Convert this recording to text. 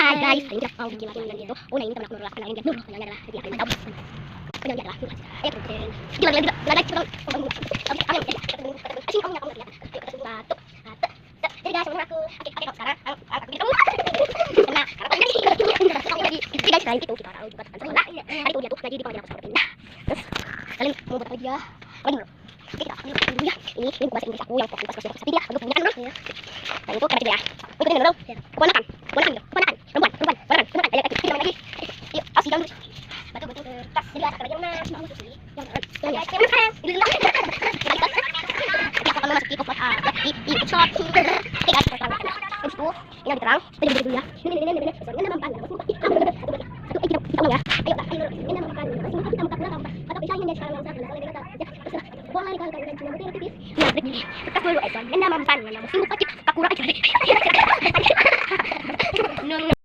Hi guys, ayun kita. Oh, gila ko dito. Una ini teman aku nolak kenalin dia. Nur, kenalnya adalah dia akan tahu. Kenalnya adalah Nur. Ayo kemudian. Gila gila gila. Gila kita. Oke, ayo. Sini kamu lihat. Satu. Jadi guys, menurut aku, oke sekarang aku gitu. Nah, sekarang lagi. Jadi guys, selain itu kita tahu juga tentang sekolah. Hari itu dia tuh lagi di panggilan sekolah pindah. Terus kalian mau buat apa dia? Apa dulu? Oke, kita ambil dulu ya. Ini bahasa Inggris aku yang fokus bahasa dia. Aku punya kan dulu. Nah, itu karena dia.